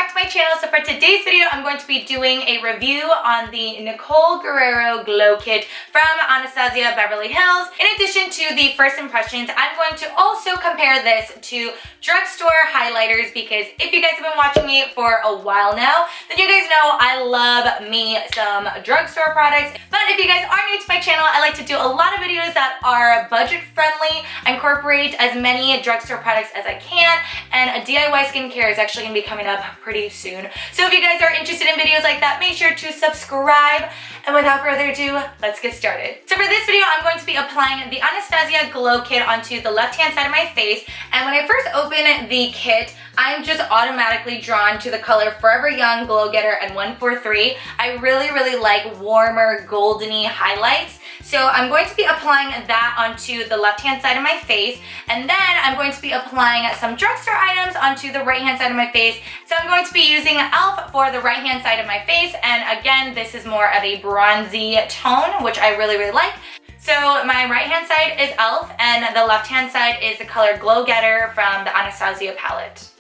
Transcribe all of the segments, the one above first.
back to my channel. So for today's video, I'm going to be doing a review on the Nicole Guerriero Glow Kit from Anastasia Beverly Hills. In addition to the first impressions, I'm going to also compare this to drugstore highlighters because if you guys have been watching me for a while now, then you guys know I love me some drugstore products. But if you guys are new to my channel, I like to do a lot of videos that are budget friendly, incorporate as many drugstore products as I can, and a DIY skincare is actually going to be coming up pretty soon. So if you guys are interested in videos like that, make sure to subscribe. And without further ado, let's get started. So for this video, I'm going to be applying the Anastasia Glow Kit onto the left-hand side of my face. And when I first open the kit, I'm just automatically drawn to the color Forever Young Glow Getter and 143. I really like warmer, goldeny highlights. So I'm going to be applying that onto the left-hand side of my face, and then I'm going to be applying some drugstore items onto the right-hand side of my face. So I'm going to be using e.l.f. for the right-hand side of my face, and again, this is more of a bronzy tone, which I really like. So my right-hand side is e.l.f. and the left-hand side is the color Glow Getter from the Anastasia palette.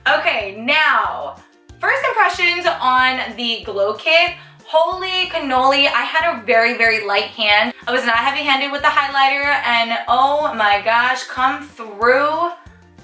Okay, now, first impressions on the Glow Kit. Holy cannoli, I had a very light hand. I was not heavy-handed with the highlighter, and oh my gosh, come through.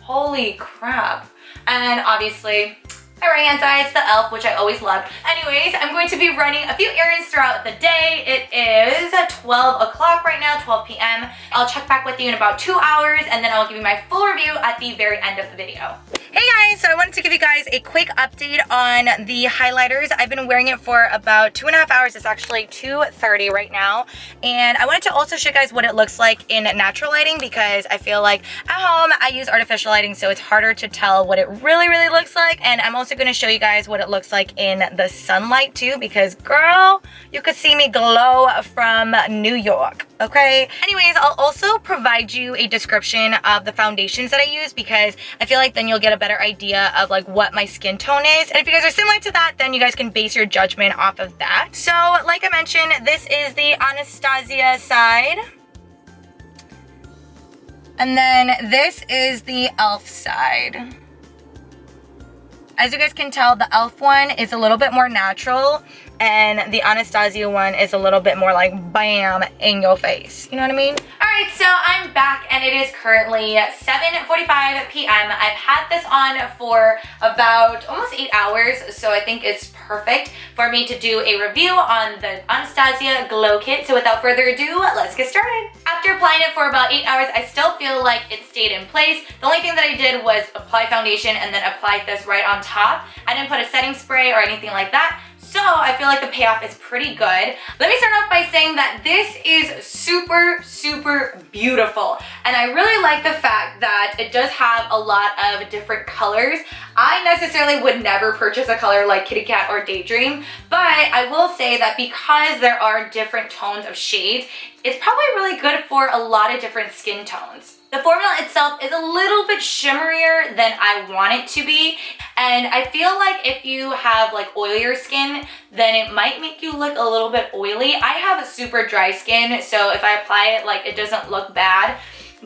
Holy crap. And obviously, my right-hand side is the e.l.f., which I always loved. Anyways, I'm going to be running a few errands throughout the day. It is 12 o'clock right now, 12 p.m. I'll check back with you in about 2 hours, and then I'll give you my full review at the very end of the video. Hey guys, so I wanted to give you guys a quick update on the highlighters. I've been wearing it for about 2.5 hours. It's actually 2:30 right now. And I wanted to also show you guys what it looks like in natural lighting because I feel like at home I use artificial lighting, so it's harder to tell what it really looks like. And I'm also going to show you guys what it looks like in the sunlight too because girl, you could see me glow from New York. Okay. Anyways, I'll also provide you a description of the foundations that I use because I feel like then you'll get a better idea of like what my skin tone is. And if you guys are similar to that, then you guys can base your judgment off of that. So like I mentioned, this is the Anastasia side. And then this is the e.l.f. side. As you guys can tell, the e.l.f. one is a little bit more natural and the Anastasia one is a little bit more like bam in your face. You know what I mean? Alright, so I'm back and it is currently 7:45 p.m. I've had this on for about almost 8 hours, so I think it's perfect for me to do a review on the Anastasia Glow Kit. So without further ado, let's get started. After applying it for about 8 hours, I still feel like it stayed in place. The only thing that I did was apply foundation and then apply this right on top. I didn't put a setting spray or anything like that. So I feel like the payoff is pretty good. Let me start off by saying that this is super beautiful. And I really like the fact that it does have a lot of different colors. I necessarily would never purchase a color like Kitty Cat or Daydream, but I will say that because there are different tones of shades, it's probably really good for a lot of different skin tones. The formula itself is a little bit shimmerier than I want it to be, and I feel like if you have like oilier skin, then it might make you look a little bit oily. I have a super dry skin, so if I apply it, like it doesn't look bad.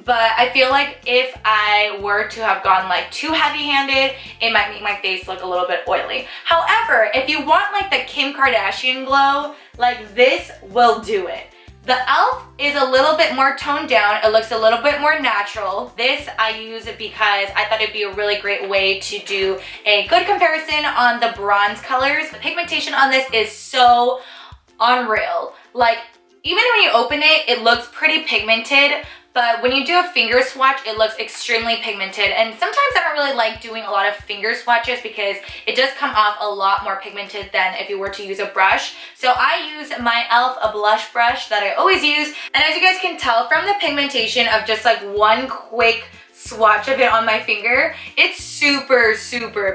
But I feel like if I were to have gone like too heavy-handed, it might make my face look a little bit oily. However, if you want like the Kim Kardashian glow, like this will do it. The e.l.f. is a little bit more toned down. It looks a little bit more natural. This I use it because I thought it'd be a really great way to do a good comparison on the bronze colors. The pigmentation on this is so unreal. Like, even when you open it, it looks pretty pigmented, but when you do a finger swatch, it looks extremely pigmented. And sometimes I don't really like doing a lot of finger swatches because it does come off a lot more pigmented than if you were to use a brush. So I use my e.l.f. a blush brush that I always use. And as you guys can tell from the pigmentation of just like one quick swatch of it on my finger, it's super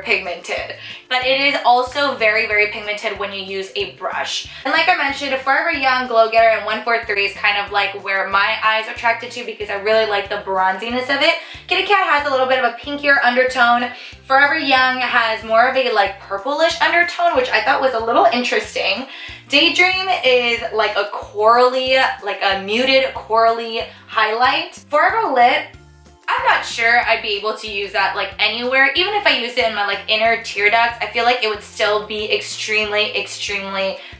pigmented, but it is also very pigmented when you use a brush. And like I mentioned, Forever Young Glow Getter and 143 is kind of like where my eyes are attracted to because I really like the bronziness of it. Kitty Cat has a little bit of a pinkier undertone. Forever Young has more of a like purplish undertone, which I thought was a little interesting. Daydream is like a corally, like a muted corally highlight. Forever Lit, I'm not sure I'd be able to use that like anywhere. Even if I used it in my like inner tear ducts, I feel like it would still be extremely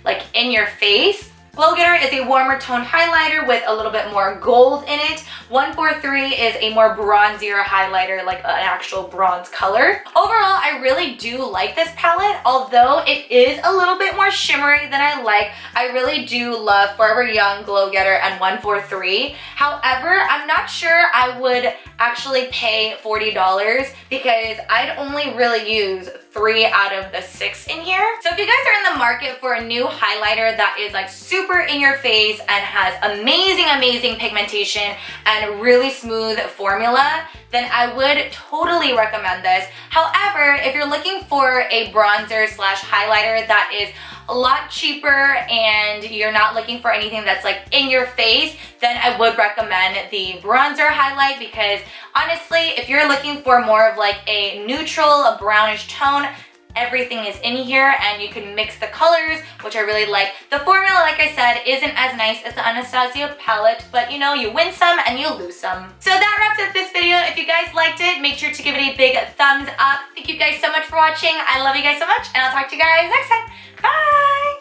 like in your face. Glow Getter is a warmer toned highlighter with a little bit more gold in it. 143 is a more bronzier highlighter, like an actual bronze color. Overall, I really do like this palette, although it is a little bit more shimmery than I like. I really do love Forever Young, Glow Getter, and 143. However, I'm not sure I would actually pay $40 because I'd only really use 3 out of the 6 in here. So if you guys are in the market for a new highlighter that is like super in your face and has amazing pigmentation and really smooth formula, then I would totally recommend this. However, if you're looking for a bronzer slash highlighter that is a lot cheaper and you're not looking for anything that's like in your face, then I would recommend the bronzer highlight, because honestly, if you're looking for more of like a neutral, a brownish tone, everything is in here and you can mix the colors, which I really like. The formula, like I said, isn't as nice as the Anastasia palette, but you know, you win some and you lose some. So that wraps up this video. If you guys liked it, make sure to give it a big thumbs up. Thank you guys so much for watching. I love you guys so much, and I'll talk to you guys next time. Bye!